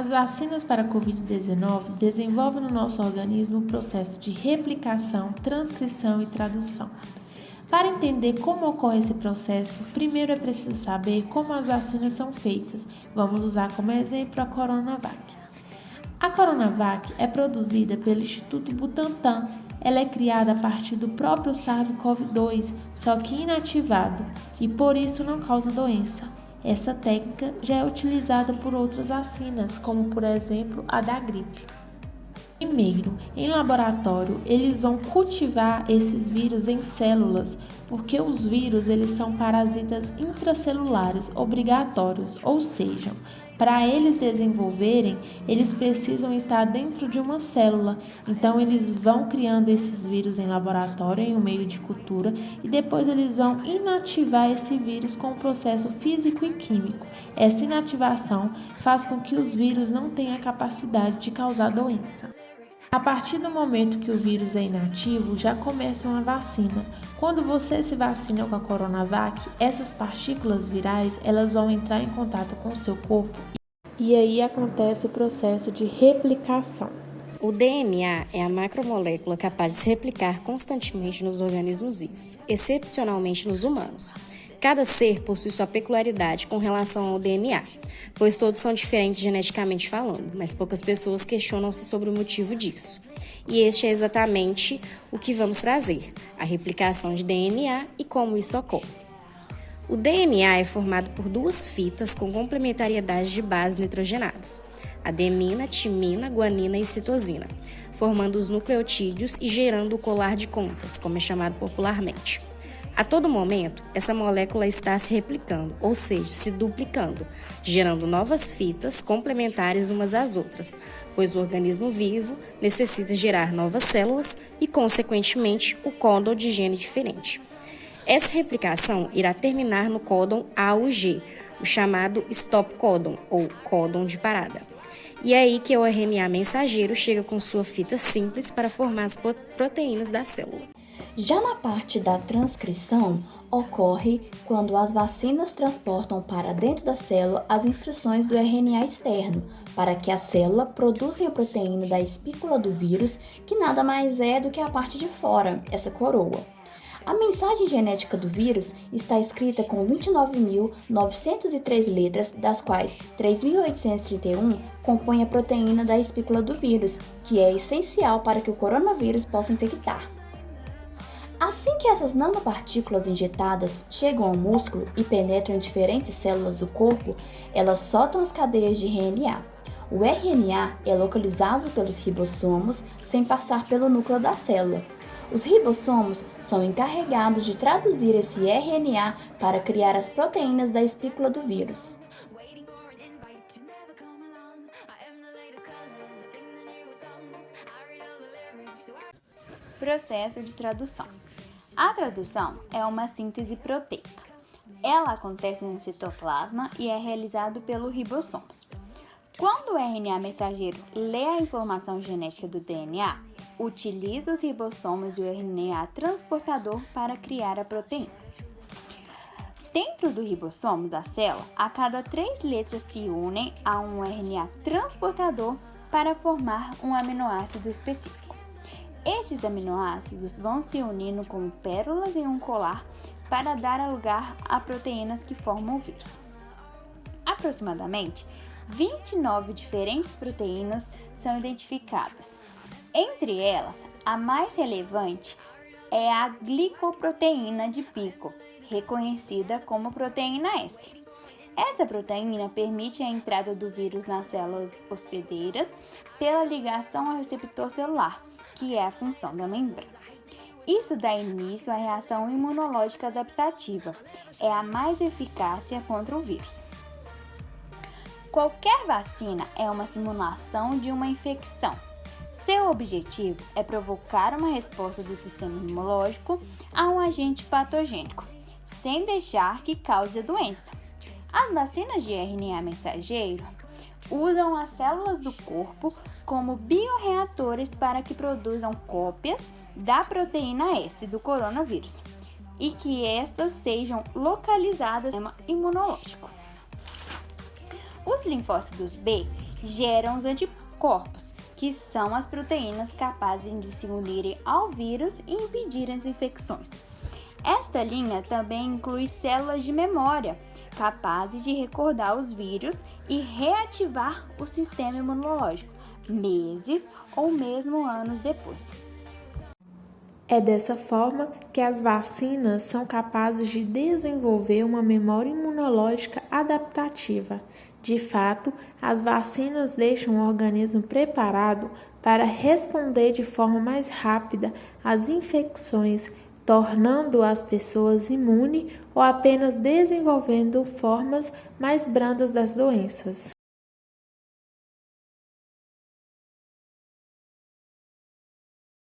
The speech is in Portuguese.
As vacinas para a Covid-19 desenvolvem no nosso organismo o processo de replicação, transcrição e tradução. Para entender como ocorre esse processo, primeiro é preciso saber como as vacinas são feitas. Vamos usar como exemplo a Coronavac. A Coronavac é produzida pelo Instituto Butantan. Ela é criada a partir do próprio SARS-CoV-2, só que inativado, e por isso não causa doença. Essa técnica já é utilizada por outras vacinas, como por exemplo a da gripe. Primeiro, em laboratório, eles vão cultivar esses vírus em células, porque os vírus eles são parasitas intracelulares obrigatórios, ou seja, para eles desenvolverem, eles precisam estar dentro de uma célula. Então, eles vão criando esses vírus em laboratório, em um meio de cultura, e depois eles vão inativar esse vírus com um processo físico e químico. Essa inativação faz com que os vírus não tenham a capacidade de causar doença. A partir do momento que o vírus é inativo, já começa uma vacina. Quando você se vacina com a Coronavac, essas partículas virais elas vão entrar em contato com o seu corpo e aí acontece o processo de replicação. O DNA é a macromolécula capaz de se replicar constantemente nos organismos vivos, excepcionalmente nos humanos. Cada ser possui sua peculiaridade com relação ao DNA, pois todos são diferentes geneticamente falando, mas poucas pessoas questionam-se sobre o motivo disso. E este é exatamente o que vamos trazer, a replicação de DNA e como isso ocorre. O DNA é formado por duas fitas com complementariedade de bases nitrogenadas, adenina, timina, guanina e citosina, formando os nucleotídeos e gerando o colar de contas, como é chamado popularmente. A todo momento, essa molécula está se replicando, ou seja, se duplicando, gerando novas fitas complementares umas às outras, pois o organismo vivo necessita gerar novas células e, consequentemente, o códon de gene diferente. Essa replicação irá terminar no códon A ou G, o chamado stop códon, ou códon de parada. E é aí que o RNA mensageiro chega com sua fita simples para formar as proteínas da célula. Já na parte da transcrição, ocorre quando as vacinas transportam para dentro da célula as instruções do RNA externo, para que a célula produza a proteína da espícula do vírus, que nada mais é do que a parte de fora, essa coroa. A mensagem genética do vírus está escrita com 29.903 letras, das quais 3.831 compõem a proteína da espícula do vírus, que é essencial para que o coronavírus possa infectar. Assim que essas nanopartículas injetadas chegam ao músculo e penetram em diferentes células do corpo, elas soltam as cadeias de RNA. O RNA é localizado pelos ribossomos sem passar pelo núcleo da célula. Os ribossomos são encarregados de traduzir esse RNA para criar as proteínas da espícula do vírus. Processo de tradução. A tradução é uma síntese proteica. Ela acontece no citoplasma e é realizado pelos ribossomos. Quando o RNA mensageiro lê a informação genética do DNA, utiliza os ribossomos e o RNA transportador para criar a proteína. Dentro do ribossomo da célula, a cada 3 letras se unem a um RNA transportador para formar um aminoácido específico. Esses aminoácidos vão se unindo como pérolas em um colar para dar lugar a proteínas que formam o vírus. Aproximadamente 29 diferentes proteínas são identificadas. Entre elas, a mais relevante é a glicoproteína de pico, reconhecida como proteína S. Essa proteína permite a entrada do vírus nas células hospedeiras pela ligação ao receptor celular, que é a função da membrana. Isso dá início à reação imunológica adaptativa, é a mais eficácia contra o vírus. Qualquer vacina é uma simulação de uma infecção. Seu objetivo é provocar uma resposta do sistema imunológico a um agente patogênico, sem deixar que cause a doença. As vacinas de RNA mensageiro usam as células do corpo como bioreatores para que produzam cópias da proteína S do coronavírus e que estas sejam localizadas no sistema imunológico. Os linfócitos B geram os anticorpos, que são as proteínas capazes de se unirem ao vírus e impedir as infecções. Esta linha também inclui células de memória, capazes de recordar os vírus e reativar o sistema imunológico, meses ou mesmo anos depois. É dessa forma que as vacinas são capazes de desenvolver uma memória imunológica adaptativa. De fato, as vacinas deixam o organismo preparado para responder de forma mais rápida às infecções, tornando as pessoas imunes ou apenas desenvolvendo formas mais brandas das doenças.